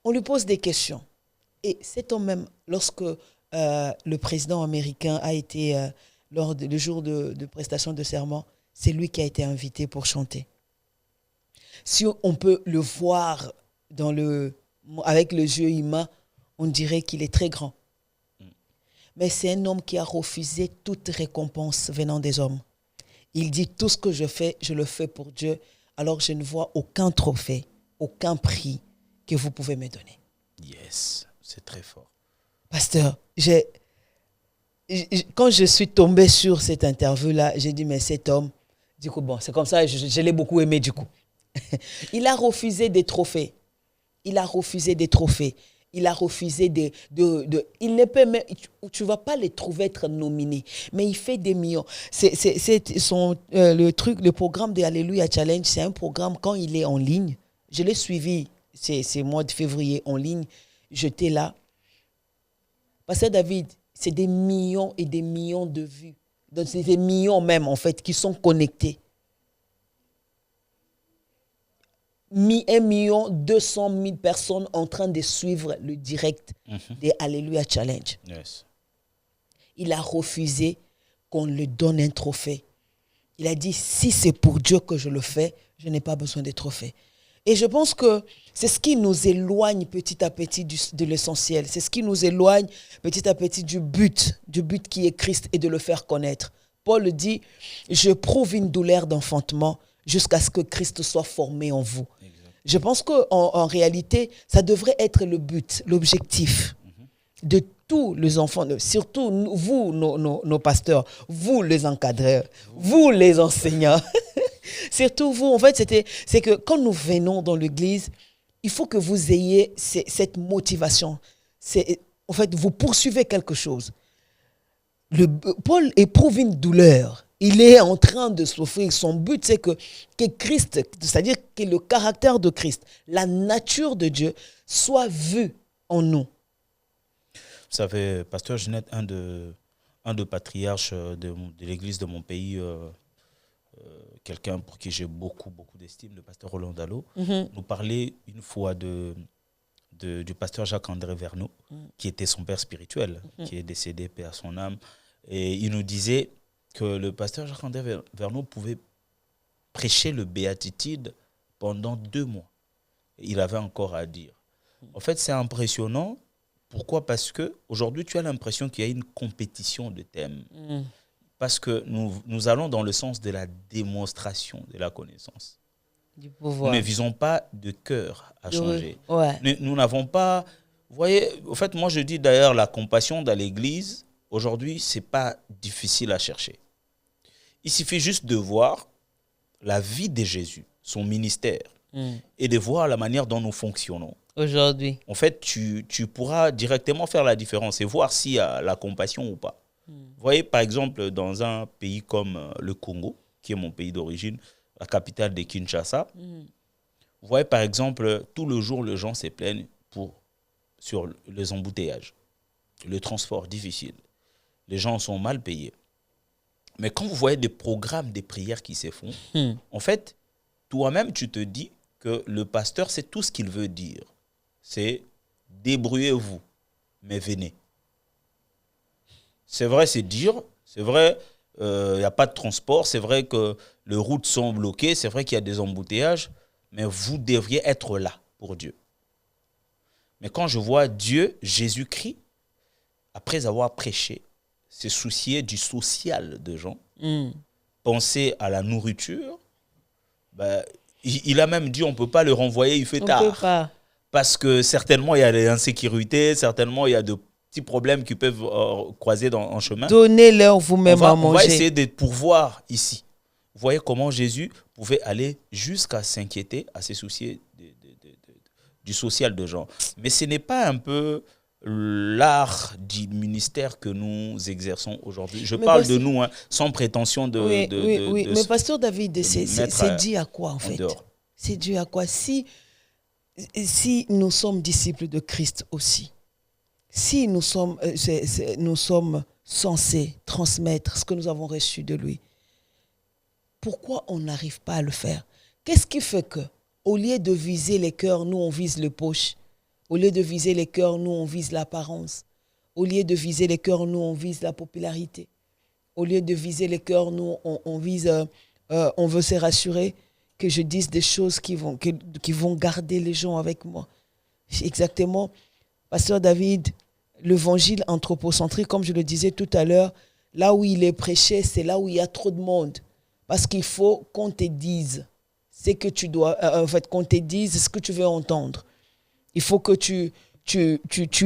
On lui pose des questions. Et cet homme même, lorsque le président américain a été, lors du jour de prestation de serment, c'est lui qui a été invité pour chanter. Si on peut le voir avec les yeux humains, on dirait qu'il est très grand. Mais c'est un homme qui a refusé toute récompense venant des hommes. Il dit, tout ce que je fais, je le fais pour Dieu, alors je ne vois aucun trophée, aucun prix que vous pouvez me donner. Yes. C'est très fort. Pasteur, quand je suis tombée sur cette interview-là, j'ai dit, mais cet homme, du coup, bon, c'est comme ça, je l'ai beaucoup aimé, du coup. Il a refusé des trophées. Il a refusé il ne peut même, tu ne vas pas les trouver être nominés, mais il fait des millions. Le programme de Alléluia Challenge, c'est un programme, quand il est en ligne, je l'ai suivi, c'est mois de février en ligne, j'étais là. Pasteur David, c'est des millions et des millions de vues. Donc, c'est des millions même, en fait, qui sont connectés. 1,2 million personnes en train de suivre le direct des Alléluia Challenge. Yes. Il a refusé qu'on lui donne un trophée. Il a dit, si c'est pour Dieu que je le fais, je n'ai pas besoin de trophée. Et je pense que c'est ce qui nous éloigne petit à petit de l'essentiel. C'est ce qui nous éloigne petit à petit du but qui est Christ et de le faire connaître. Paul dit, je prouve une douleur d'enfantement jusqu'à ce que Christ soit formé en vous. Exactement. Je pense qu'en réalité, ça devrait être le but, l'objectif de tous les enfants, surtout vous, nos pasteurs, vous les encadreurs, vous les enseignants. Surtout vous, en fait, c'est que quand nous venons dans l'église, il faut que vous ayez cette motivation. En fait, vous poursuivez quelque chose. Paul éprouve une douleur. Il est en train de souffrir. Son but, c'est que Christ, c'est-à-dire que le caractère de Christ, la nature de Dieu, soit vu en nous. Vous savez, pasteur Ginette, un de patriarches de l'église de mon pays, quelqu'un pour qui j'ai beaucoup d'estime, le pasteur Roland Dallot, nous parlait une fois de du pasteur Jacques-André Verneau, qui était son père spirituel, qui est décédé, paix à son âme. Et il nous disait que le pasteur Jacques-André Verneau pouvait prêcher le béatitude pendant 2 mois. Il avait encore à dire. En fait, c'est impressionnant. Pourquoi? Parce qu'aujourd'hui, tu as l'impression qu'il y a une compétition de thèmes. Parce que nous allons dans le sens de la démonstration de la connaissance. Du pouvoir. Nous ne visons pas de cœur à changer. Ouais. Nous n'avons pas... Vous voyez, en fait, moi je dis d'ailleurs, la compassion dans l'Église, aujourd'hui, ce n'est pas difficile à chercher. Il suffit juste de voir la vie de Jésus, son ministère, et de voir la manière dont nous fonctionnons. Aujourd'hui. En fait, tu pourras directement faire la différence et voir s'il y a la compassion ou pas. Vous voyez, par exemple, dans un pays comme le Congo, qui est mon pays d'origine, la capitale de Kinshasa, vous voyez, par exemple, tout le jour, les gens se plaignent sur les embouteillages, le transport difficile. Les gens sont mal payés. Mais quand vous voyez des programmes, des prières qui se font, en fait, toi-même, tu te dis que le pasteur, c'est tout ce qu'il veut dire. C'est débrouillez-vous, mais venez. C'est vrai, c'est dur. C'est vrai, il n'y a pas de transport. C'est vrai que les routes sont bloquées. C'est vrai qu'il y a des embouteillages. Mais vous devriez être là pour Dieu. Mais quand je vois Dieu, Jésus-Christ, après avoir prêché, se soucier du social de gens, penser à la nourriture, ben, il a même dit on ne peut pas le renvoyer, il fait tard. On peut pas. Parce que certainement, il y a des insécurités, certainement, il y a de petits problèmes qui peuvent croiser en chemin. Donnez-leur vous-même à manger. On va essayer de pourvoir ici. Vous voyez comment Jésus pouvait aller jusqu'à s'inquiéter, à se soucier du social de gens. Mais ce n'est pas un peu l'art du ministère que nous exerçons aujourd'hui. Je parle de nous, hein, sans prétention de... Oui. Mais pasteur David, c'est dû à quoi en fait? C'est dû à quoi? Si nous sommes disciples de Christ aussi, si nous sommes censés transmettre ce que nous avons reçu de lui, pourquoi on n'arrive pas à le faire? Qu'est-ce qui fait que, au lieu de viser les cœurs, nous on vise les poches? Au lieu de viser les cœurs, nous on vise l'apparence. Au lieu de viser les cœurs, nous on vise la popularité. Au lieu de viser les cœurs, nous on veut se rassurer que je dise des choses qui vont garder les gens avec moi. Exactement. Pasteur David, l'évangile anthropocentrique, comme je le disais tout à l'heure, là où il est prêché, c'est là où il y a trop de monde. Parce qu'il faut qu'on te dise ce que tu dois, qu'on te dise ce que tu veux entendre. Il faut que tu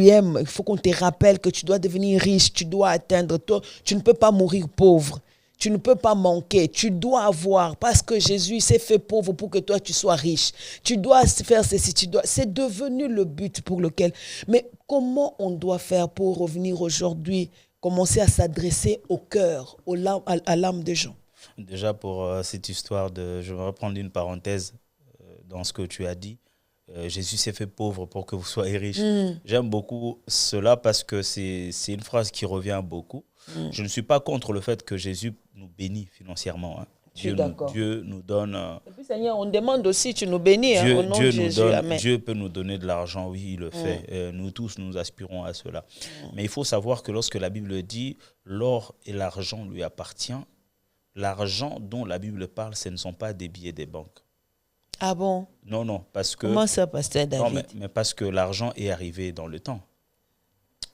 aimes, il faut qu'on te rappelle que tu dois devenir riche, tu dois atteindre, tu ne peux pas mourir pauvre. Tu ne peux pas manquer, tu dois avoir, parce que Jésus s'est fait pauvre pour que toi tu sois riche. Tu dois faire ceci, c'est devenu le but pour lequel. Mais comment on doit faire pour revenir aujourd'hui, commencer à s'adresser au cœur, à l'âme des gens? Déjà pour cette histoire je vais reprendre une parenthèse dans ce que tu as dit. Jésus s'est fait pauvre pour que vous soyez riches. J'aime beaucoup cela parce que c'est une phrase qui revient beaucoup. Je ne suis pas contre le fait que Jésus nous bénit financièrement. Hein. Dieu nous donne... Et puis Seigneur, on demande aussi, tu nous bénis au nom de Jésus. Amen. Dieu peut nous donner de l'argent, oui, il le fait. Nous tous, nous aspirons à cela. Mais il faut savoir que lorsque la Bible dit « l'or et l'argent lui appartiennent », l'argent dont la Bible parle, ce ne sont pas des billets des banques. Ah bon? Non, parce que... Comment ça, pasteur David? Non, mais parce que l'argent est arrivé dans le temps.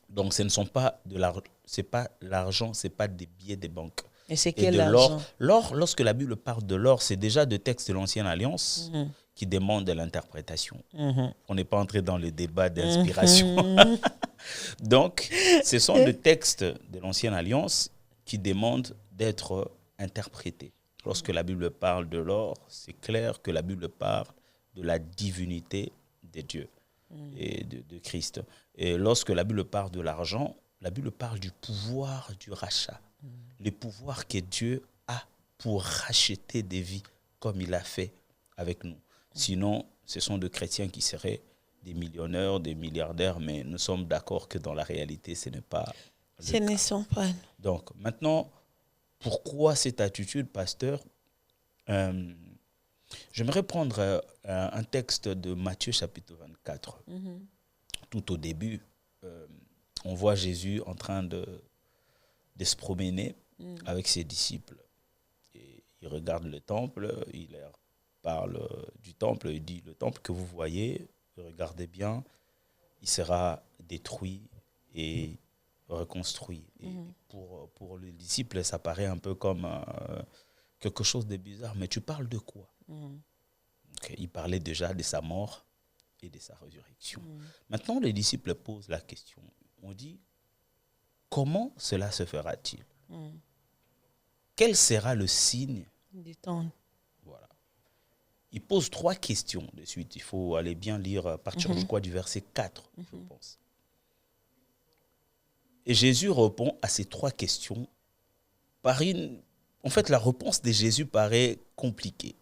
Donc, ce ne sont pas de l'argent, c'est pas l'argent, c'est pas des billets des banques. Et c'est quel argent? L'or, lorsque la Bible parle de l'or, c'est déjà des textes de l'Ancienne Alliance qui demandent de l'interprétation. On n'est pas entré dans le débat d'inspiration. Donc, ce sont des textes de l'Ancienne Alliance qui demandent d'être interprétés. Lorsque la Bible parle de l'or, c'est clair que la Bible parle de la divinité de Dieu et de Christ. Et lorsque la Bible parle de l'argent, la Bible parle du pouvoir du rachat. Le pouvoir que Dieu a pour racheter des vies comme il a fait avec nous. Sinon, ce sont des chrétiens qui seraient des millionnaires, des milliardaires, mais nous sommes d'accord que dans la réalité, ce n'est pas le cas. Ce ne sont pas. Donc, maintenant, pourquoi cette attitude, pasteur? J'aimerais prendre un texte de Matthieu chapitre 24. tout au début, on voit Jésus en train de se promener avec ses disciples. Et il regarde le temple, il leur parle du temple, il dit, le temple que vous voyez, regardez bien, il sera détruit et reconstruit. Et pour les disciples, ça paraît un peu comme quelque chose de bizarre. Mais tu parles de quoi? Donc, il parlait déjà de sa mort et de sa résurrection. Maintenant, les disciples posent la question. On dit, comment cela se fera-t-il? Quel sera le signe du temps? Voilà. Il pose 3 questions de suite. Il faut aller bien lire à partir, je crois, du verset 4, je pense. Et Jésus répond à ces 3 questions par une... En fait, la réponse de Jésus paraît compliquée.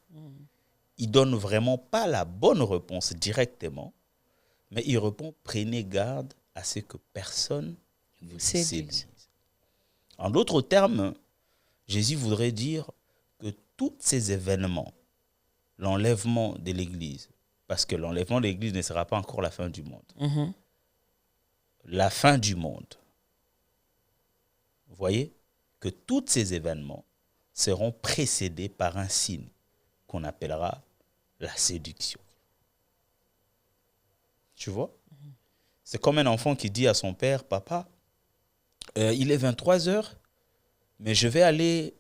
Il ne donne vraiment pas la bonne réponse directement, mais il répond, prenez garde à ce que personne ne vous séduise. En d'autres termes, Jésus voudrait dire que tous ces événements, l'enlèvement de l'Église, parce que l'enlèvement de l'Église ne sera pas encore la fin du monde. La fin du monde. Vous voyez que tous ces événements seront précédés par un signe qu'on appellera la séduction. Tu vois? C'est comme un enfant qui dit à son père, papa, il est 23 heures, mais je vais aller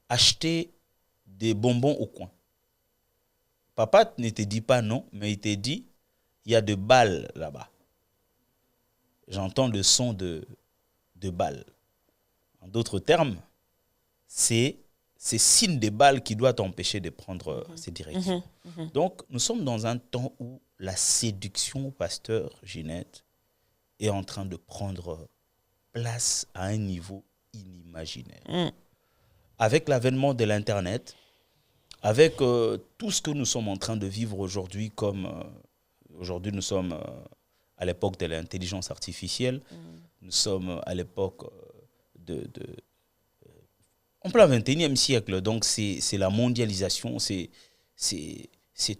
acheter des bonbons au coin. Papa ne te dit pas non, mais il te dit, il y a de balles là-bas. J'entends le son de balles. En d'autres termes, c'est ces signes des balles qui doivent t'empêcher de prendre ces directions. Donc, nous sommes dans un temps où la séduction, pasteur Ginette, est en train de prendre place à un niveau inimaginaire. Avec l'avènement de l'Internet, avec tout ce que nous sommes en train de vivre aujourd'hui, comme aujourd'hui nous sommes à l'époque de l'intelligence artificielle, nous sommes à l'époque en plein 21e siècle, donc c'est la mondialisation, c'est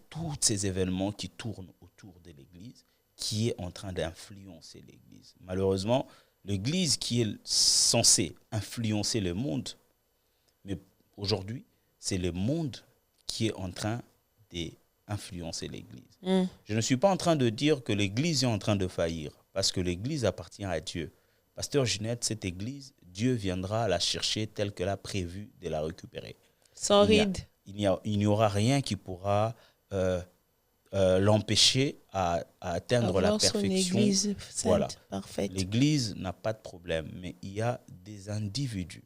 tous ces événements qui tournent autour de l'Église qui est en train d'influencer l'Église. Malheureusement, l'Église qui est censée influencer le monde, mais aujourd'hui, c'est le monde qui est en train d'influencer l'Église. Je ne suis pas en train de dire que l'Église est en train de faillir, parce que l'Église appartient à Dieu. Pasteur Ginette, cette Église, Dieu viendra la chercher telle qu'elle a prévu de la récupérer. Sans ride. Il n'y aura rien qui pourra l'empêcher à atteindre la perfection. Son église sainte, voilà. Parfaite. L'Église n'a pas de problème, mais il y a des individus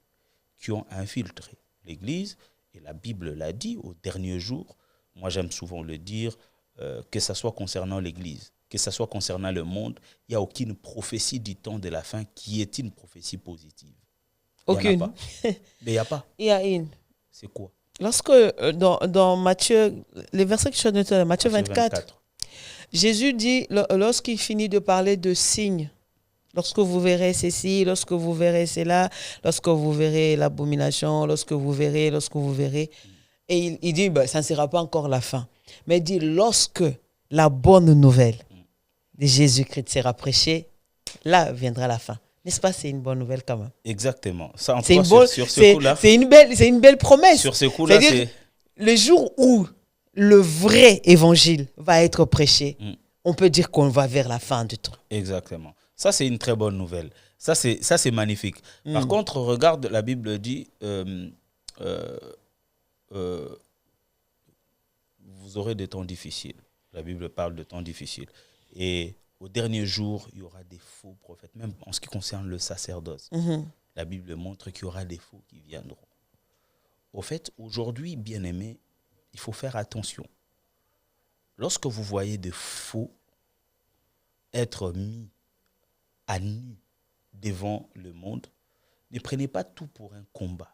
qui ont infiltré l'Église, et la Bible l'a dit au dernier jour. Moi, j'aime souvent le dire, que ce soit concernant l'Église, que ce soit concernant le monde, il n'y a aucune prophétie du temps de la fin qui est une prophétie positive. Aucune. Mais il n'y a pas. Il y a une. C'est quoi? Lorsque, dans Matthieu, les versets que je suis en Matthieu 24, Jésus dit, lorsqu'il finit de parler de signes, lorsque vous verrez ceci, lorsque vous verrez cela, lorsque vous verrez l'abomination, lorsque vous verrez, et il dit, ça ne sera pas encore la fin. Mais il dit, lorsque la bonne nouvelle de Jésus-Christ sera prêchée, là viendra la fin. N'est-ce pas, c'est une bonne nouvelle quand même. Exactement. Ça, c'est sur ce coup-là. C'est une belle promesse. Sur ce coup-là, c'est le jour où le vrai évangile va être prêché, on peut dire qu'on va vers la fin du temps. Exactement. Ça, c'est une très bonne nouvelle. Ça, c'est magnifique. Par contre, regarde, la Bible dit, vous aurez des temps difficiles. La Bible parle de temps difficiles. Et au dernier jour, il y aura des faux prophètes, même en ce qui concerne le sacerdoce. La Bible montre qu'il y aura des faux qui viendront. Au fait, aujourd'hui, bien-aimés, il faut faire attention. Lorsque vous voyez des faux être mis à nu devant le monde, ne prenez pas tout pour un combat.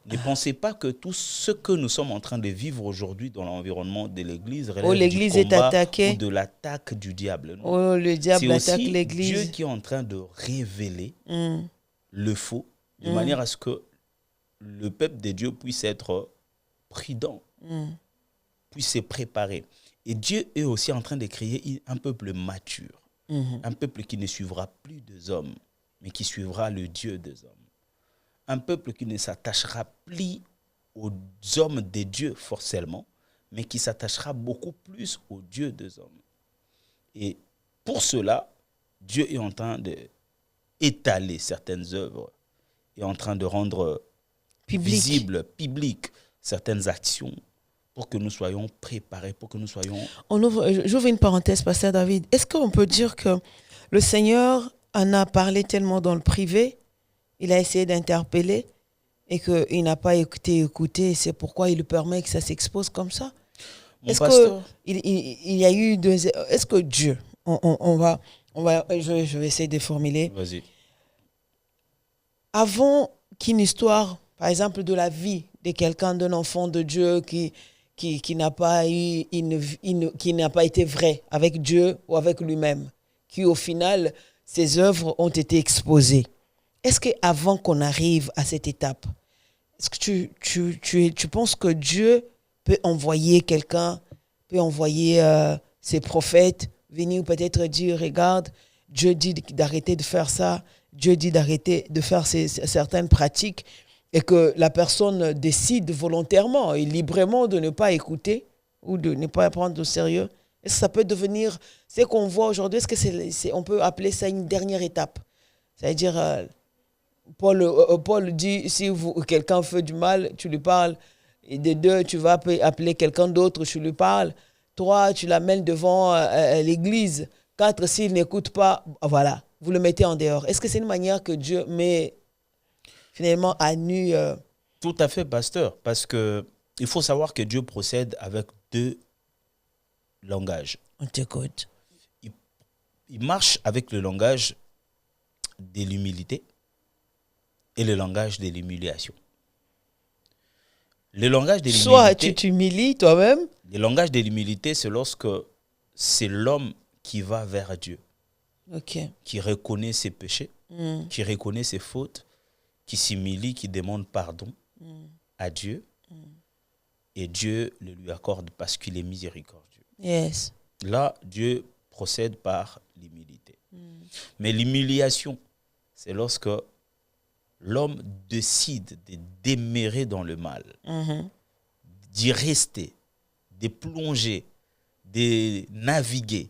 Ne pensez pas que tout ce que nous sommes en train de vivre aujourd'hui dans l'environnement de l'Église relève du combat ou de l'attaque du diable. Non. Le diable attaque l'Église. C'est Dieu qui est en train de révéler le faux, de manière à ce que le peuple de Dieu puisse être prudent, puisse se préparer. Et Dieu est aussi en train de créer un peuple mature, un peuple qui ne suivra plus des hommes, mais qui suivra le Dieu des hommes. Un peuple qui ne s'attachera plus aux hommes des dieux forcément, mais qui s'attachera beaucoup plus au Dieu des hommes. Et pour cela, Dieu est en train d'étaler certaines œuvres, est en train de rendre visibles, publiques, certaines actions pour que nous soyons préparés, pour que nous soyons... J'ouvre une parenthèse, Pasteur David. Est-ce qu'on peut dire que le Seigneur en a parlé tellement dans le privé, il a essayé d'interpeller et qu'il n'a pas écouté, et c'est pourquoi il lui permet que ça s'expose comme ça? Est-ce qu'il y a eu deux... Est-ce que Dieu, je vais essayer de formuler. Vas-y. Avant qu'une histoire, par exemple, de la vie de quelqu'un, d'un enfant de Dieu qui n'a pas été vrai avec Dieu ou avec lui-même, qui au final, ses œuvres ont été exposées. Est-ce qu'avant qu'on arrive à cette étape, est-ce que tu penses que Dieu peut envoyer quelqu'un, peut envoyer ses prophètes, venir peut-être dire, regarde, Dieu dit d'arrêter de faire ça, Dieu dit d'arrêter de faire certaines pratiques, et que la personne décide volontairement et librement de ne pas écouter ou de ne pas prendre au sérieux? Est-ce que ça peut devenir ce qu'on voit aujourd'hui? Est-ce que on peut appeler ça une dernière étape? C'est-à-dire, Paul dit, si quelqu'un fait du mal, tu lui parles. Et de deux, tu vas appeler quelqu'un d'autre, tu lui parles. Trois, tu l'amènes devant l'église. Quatre, s'il n'écoute pas, voilà, vous le mettez en dehors. Est-ce que c'est une manière que Dieu met finalement à nu? Tout à fait, pasteur, parce que il faut savoir que Dieu procède avec deux langages. On t'écoute. Il marche avec le langage de l'humilité et le langage de l'humiliation. Le langage de l'humilité... Soit tu t'humilies toi-même. Le langage de l'humilité, c'est lorsque c'est l'homme qui va vers Dieu, qui reconnaît ses péchés, qui reconnaît ses fautes, qui s'humilie, qui demande pardon à Dieu, et Dieu le lui accorde parce qu'il est miséricordieux. Yes. Là, Dieu procède par l'humilité. Mais l'humiliation, c'est lorsque l'homme décide de demeurer dans le mal, d'y rester, de plonger, de naviguer,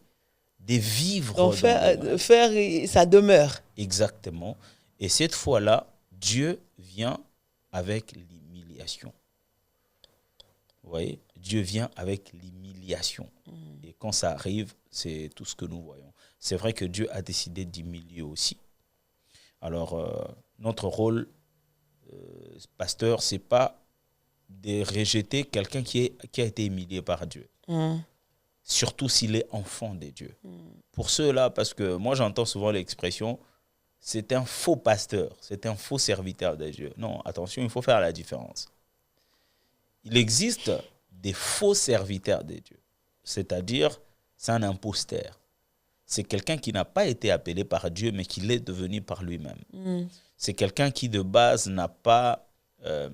de vivre donc dans le mal. Faire sa demeure. Exactement. Et cette fois-là, Dieu vient avec l'humiliation. Vous voyez, Dieu vient avec l'humiliation. Et quand ça arrive, c'est tout ce que nous voyons. C'est vrai que Dieu a décidé d'humilier aussi. Alors, notre rôle, pasteur, c'est pas de rejeter quelqu'un qui a été humilié par Dieu. Surtout s'il est enfant de Dieu. Pour ceux-là, parce que moi j'entends souvent l'expression, c'est un faux pasteur, c'est un faux serviteur de Dieu. Non, attention, il faut faire la différence. Il existe des faux serviteurs de Dieu. C'est-à-dire, c'est un imposteur. C'est quelqu'un qui n'a pas été appelé par Dieu, mais qui l'est devenu par lui-même. C'est quelqu'un qui, de base, n'a pas de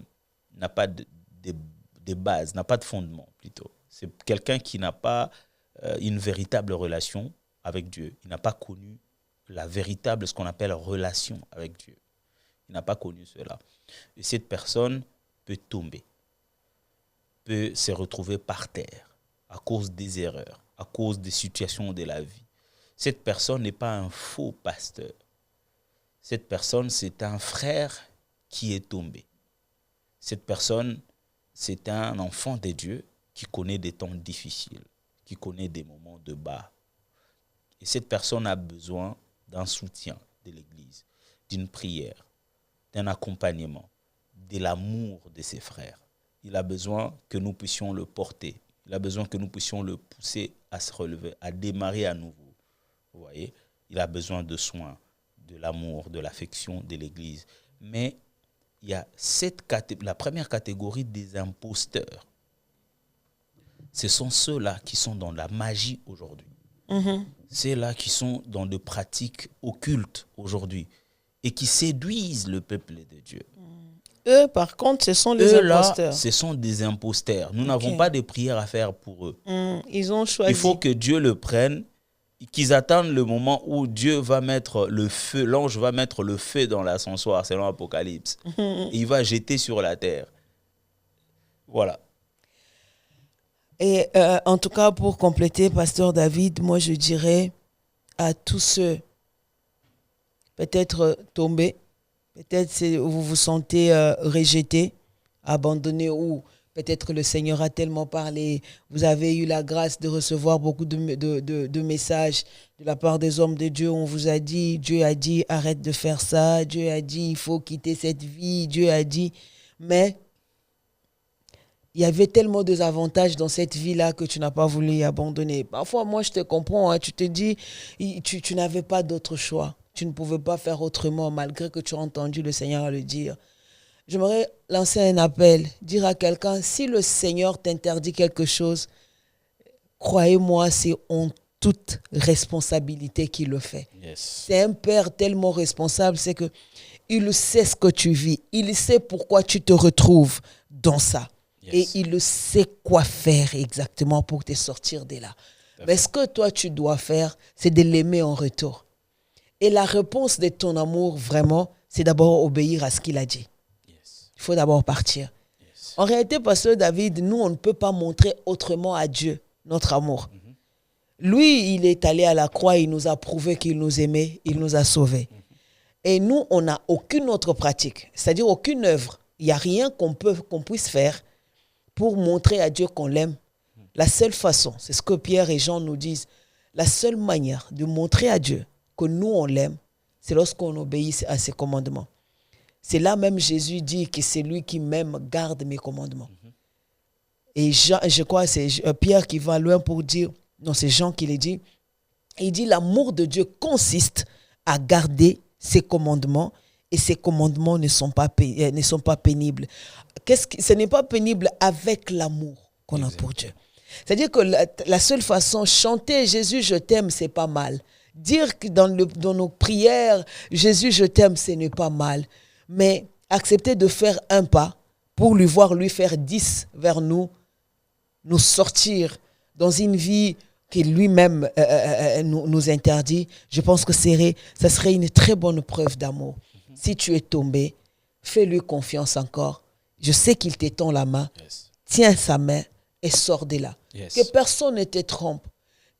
base, n'a pas de fondement, plutôt. C'est quelqu'un qui n'a pas une véritable relation avec Dieu. Il n'a pas connu la véritable, ce qu'on appelle relation avec Dieu. Il n'a pas connu cela. Et cette personne peut tomber, peut se retrouver par terre à cause des erreurs, à cause des situations de la vie. Cette personne n'est pas un faux pasteur. Cette personne, c'est un frère qui est tombé. Cette personne, c'est un enfant de Dieu qui connaît des temps difficiles, qui connaît des moments de bas. Et cette personne a besoin d'un soutien de l'Église, d'une prière, d'un accompagnement, de l'amour de ses frères. Il a besoin que nous puissions le porter. Il a besoin que nous puissions le pousser à se relever, à démarrer à nouveau. Vous voyez, il a besoin de soins, de l'amour, de l'affection de l'Église. Mais il y a la première catégorie des imposteurs. Ce sont ceux-là qui sont dans la magie aujourd'hui. Ceux-là qui sont dans des pratiques occultes aujourd'hui. et qui séduisent le peuple de Dieu. Eux, par contre, ce sont les imposteurs. Là, ce sont des imposteurs. Nous n'avons pas de prière à faire pour eux. Ils ont choisi. Il faut que Dieu le prenne, qu'ils attendent le moment où Dieu va mettre le feu, l'ange va mettre le feu dans l'ascensoir, selon l'Apocalypse. Et il va jeter sur la terre. Voilà. Et en tout cas, pour compléter, Pasteur David, moi je dirais à tous ceux peut-être tombés, peut-être vous vous sentez rejeté, abandonné, ou peut-être le Seigneur a tellement parlé, vous avez eu la grâce de recevoir beaucoup de messages de la part des hommes de Dieu. On vous a dit, Dieu a dit arrête de faire ça, Dieu a dit il faut quitter cette vie, Dieu a dit, mais il y avait tellement d'avantages dans cette vie-là que tu n'as pas voulu abandonner. Parfois, moi, je te comprends. Hein, tu te dis, tu n'avais pas d'autre choix. Tu ne pouvais pas faire autrement, malgré que tu as entendu le Seigneur le dire. J'aimerais lancer un appel, dire à quelqu'un, si le Seigneur t'interdit quelque chose, croyez-moi, c'est en toute responsabilité qu'il le fait. Yes. C'est un Père tellement responsable, c'est que il sait ce que tu vis. Il sait pourquoi tu te retrouves dans ça. Et il sait quoi faire exactement pour te sortir de là. Mais ce que toi, tu dois faire, c'est de l'aimer en retour. Et la réponse de ton amour, vraiment, c'est d'abord obéir à ce qu'il a dit. Yes. Il faut d'abord partir. Yes. En réalité, Pasteur David, nous, on ne peut pas montrer autrement à Dieu notre amour. Lui, il est allé à la croix, il nous a prouvé qu'il nous aimait, il nous a sauvés. Et nous, on n'a aucune autre pratique, c'est-à-dire aucune œuvre. Il n'y a rien qu'on puisse faire pour montrer à Dieu qu'on l'aime. La seule façon, c'est ce que Pierre et Jean nous disent, la seule manière de montrer à Dieu que nous, on l'aime, c'est lorsqu'on obéit à ses commandements. C'est là même Jésus dit que c'est lui qui m'aime, garde mes commandements. Et Jean, je crois que c'est Pierre qui va loin pour dire, non, c'est Jean qui le dit, il dit l'amour de Dieu consiste à garder ses commandements, et ces commandements ne sont pas pénibles. Ce n'est pas pénible avec l'amour qu'on a pour Dieu. C'est-à-dire que la seule façon, chanter Jésus, je t'aime, c'est pas mal. Dire que dans nos prières, Jésus, je t'aime, ce n'est pas mal. Mais accepter de faire un pas pour lui voir lui faire 10 vers nous sortir dans une vie que lui-même nous interdit, je pense que ça serait une très bonne preuve d'amour. Si tu es tombé, fais-lui confiance encore. Je sais qu'il t'étend la main. Yes. Tiens sa main et sors de là. Yes. Que personne ne te trompe.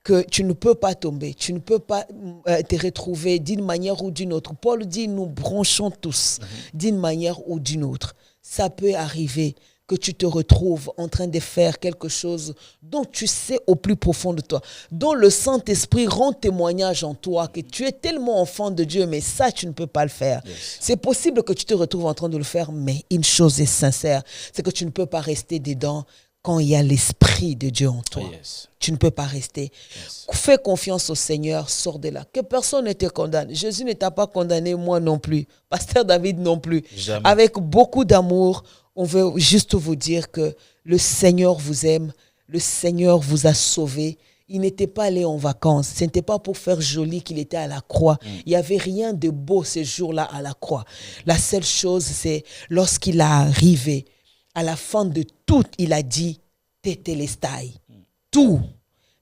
Que tu ne peux pas tomber. Tu ne peux pas te retrouver d'une manière ou d'une autre. Paul dit, nous branchons tous d'une manière ou d'une autre. Ça peut arriver que tu te retrouves en train de faire quelque chose dont tu sais au plus profond de toi, dont le Saint-Esprit rend témoignage en toi, que tu es tellement enfant de Dieu, mais ça, tu ne peux pas le faire. Yes. C'est possible que tu te retrouves en train de le faire, mais une chose est sincère, c'est que tu ne peux pas rester dedans quand il y a l'Esprit de Dieu en toi. Yes. Tu ne peux pas rester. Yes. Fais confiance au Seigneur, sors de là. Que personne ne te condamne. Jésus ne t'a pas condamné, moi non plus. Pasteur David non plus. Jamais. Avec beaucoup d'amour, on veut juste vous dire que le Seigneur vous aime, le Seigneur vous a sauvé. Il n'était pas allé en vacances. Ce n'était pas pour faire joli qu'il était à la croix. Il n'y avait rien de beau ce jour-là à la croix. La seule chose, c'est lorsqu'il est arrivé, à la fin de tout, il a dit, Tétélestai. Tout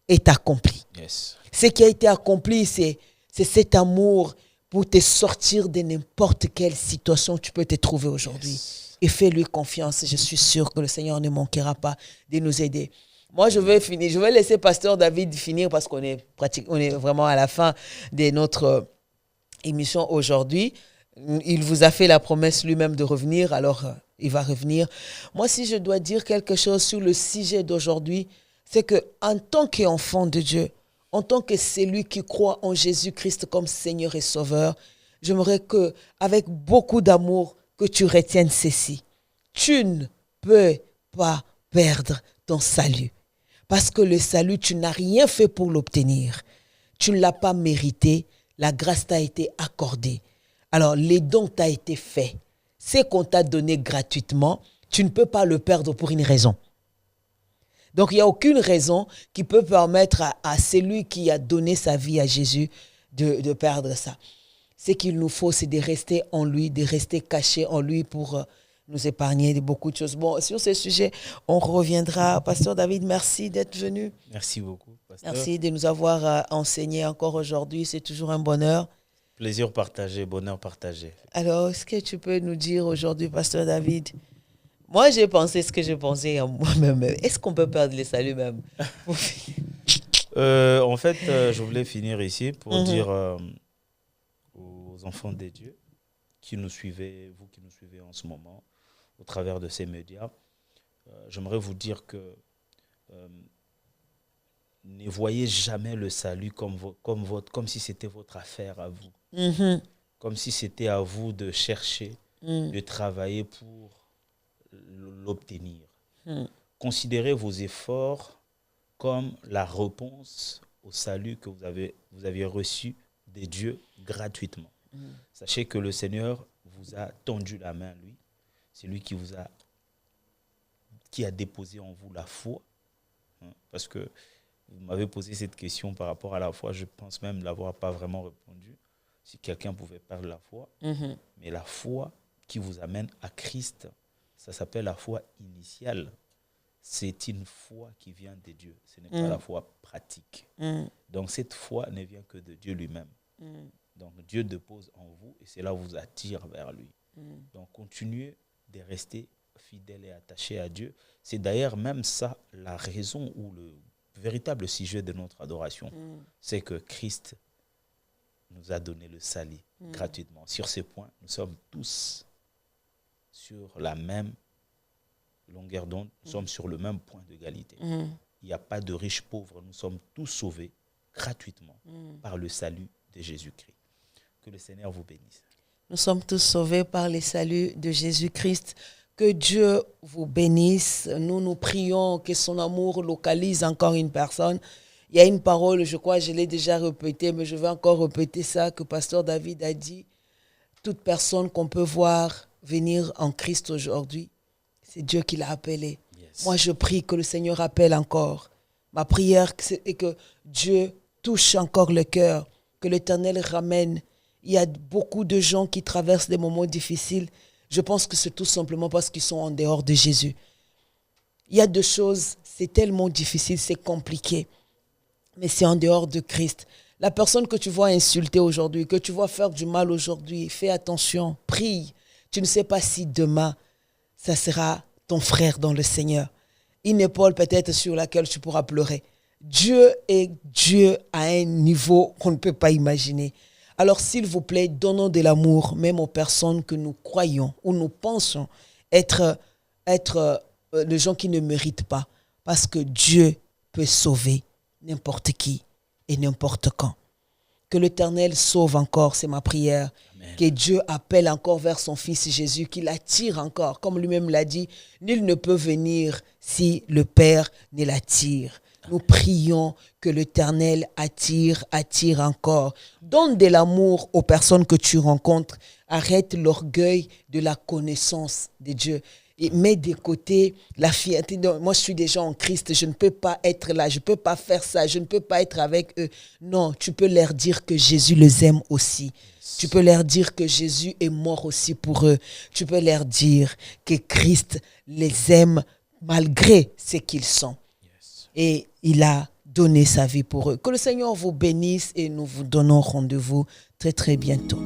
est accompli. Yes. Ce qui a été accompli, c'est cet amour pour te sortir de n'importe quelle situation tu peux te trouver aujourd'hui. Yes. Et fais-lui confiance. Je suis sûr que le Seigneur ne manquera pas de nous aider. Moi, je vais finir. Je vais laisser Pasteur David finir parce qu'on est vraiment à la fin de notre émission aujourd'hui. Il vous a fait la promesse lui-même de revenir, alors il va revenir. Moi, si je dois dire quelque chose sur le sujet d'aujourd'hui, c'est qu'en tant qu'enfant de Dieu, en tant que celui qui croit en Jésus-Christ comme Seigneur et Sauveur, j'aimerais qu'avec beaucoup d'amour, que tu retiennes ceci. Tu ne peux pas perdre ton salut. Parce que le salut, tu n'as rien fait pour l'obtenir. Tu ne l'as pas mérité. La grâce t'a été accordée. Alors, les dons t'ont été faits. C'est qu'on t'a donné gratuitement. Tu ne peux pas le perdre pour une raison. Donc, il n'y a aucune raison qui peut permettre à celui qui a donné sa vie à Jésus de perdre ça. Ce qu'il nous faut, c'est de rester en lui, de rester caché en lui pour nous épargner de beaucoup de choses. Bon, sur ce sujet, on reviendra. Pasteur David, merci d'être venu. Merci beaucoup, pasteur. Merci de nous avoir enseigné encore aujourd'hui. C'est toujours un bonheur. Plaisir partagé, bonheur partagé. Alors, est-ce que tu peux nous dire aujourd'hui, pasteur David? Moi, j'ai pensé ce que j'ai pensé à moi-même. Est-ce qu'on peut perdre les saluts même? En fait, je voulais finir ici pour dire aux enfants des dieux qui nous suivez, vous qui nous suivez en ce moment, au travers de ces médias, j'aimerais vous dire que ne voyez jamais le salut comme si c'était votre affaire à vous. Comme si c'était à vous de chercher, de travailler pour l'obtenir. Considérez vos efforts comme la réponse au salut que vous avez reçu des dieux gratuitement. Sachez que le Seigneur vous a tendu la main, lui. C'est lui qui a déposé en vous la foi. Parce que vous m'avez posé cette question par rapport à la foi. Je pense même ne l'avoir pas vraiment répondu. Si quelqu'un pouvait perdre la foi. Mais la foi qui vous amène à Christ, ça s'appelle la foi initiale. C'est une foi qui vient de Dieu. Ce n'est pas la foi pratique. Donc cette foi ne vient que de Dieu lui-même. Donc Dieu dépose en vous et cela vous attire vers lui. Donc continuez de rester fidèle et attaché à Dieu. C'est d'ailleurs même ça la raison ou le véritable sujet de notre adoration. C'est que Christ nous a donné le salut gratuitement. Sur ce point, nous sommes tous sur la même longueur d'onde, nous sommes sur le même point d'égalité. Il n'y a pas de riches pauvres, nous sommes tous sauvés gratuitement par le salut de Jésus-Christ. Que le Seigneur vous bénisse. Nous sommes tous sauvés par le salut de Jésus-Christ. Que Dieu vous bénisse. Nous prions que son amour localise encore une personne. Il y a une parole, je crois, je l'ai déjà répétée, mais je vais encore répéter ça, que Pasteur David a dit. Toute personne qu'on peut voir venir en Christ aujourd'hui, c'est Dieu qui l'a appelé. Yes. Moi, je prie que le Seigneur appelle encore. Ma prière est que Dieu touche encore le cœur, que l'Éternel ramène. Il y a beaucoup de gens qui traversent des moments difficiles. Je pense que c'est tout simplement parce qu'ils sont en dehors de Jésus. Il y a deux choses, c'est tellement difficile, c'est compliqué. Mais c'est en dehors de Christ. La personne que tu vois insulter aujourd'hui, que tu vois faire du mal aujourd'hui, fais attention, prie. Tu ne sais pas si demain, ça sera ton frère dans le Seigneur. Une épaule peut-être sur laquelle tu pourras pleurer. Dieu est Dieu à un niveau qu'on ne peut pas imaginer. Alors s'il vous plaît, donnons de l'amour même aux personnes que nous croyons ou nous pensons être les gens qui ne méritent pas. Parce que Dieu peut sauver n'importe qui et n'importe quand. Que l'Éternel sauve encore, c'est ma prière. Amen. Que Dieu appelle encore vers son Fils Jésus, qu'il attire encore. Comme lui-même l'a dit, nul ne peut venir si le Père ne l'attire. Nous prions que l'Éternel attire encore. Donne de l'amour aux personnes que tu rencontres. Arrête l'orgueil de la connaissance de Dieu. Et mets de côté la fierté. Moi, je suis déjà en Christ. Je ne peux pas être là. Je ne peux pas faire ça. Je ne peux pas être avec eux. Non, tu peux leur dire que Jésus les aime aussi. Tu peux leur dire que Jésus est mort aussi pour eux. Tu peux leur dire que Christ les aime malgré ce qu'ils sont. Et il a donné sa vie pour eux. Que le Seigneur vous bénisse et nous vous donnons rendez-vous très très bientôt.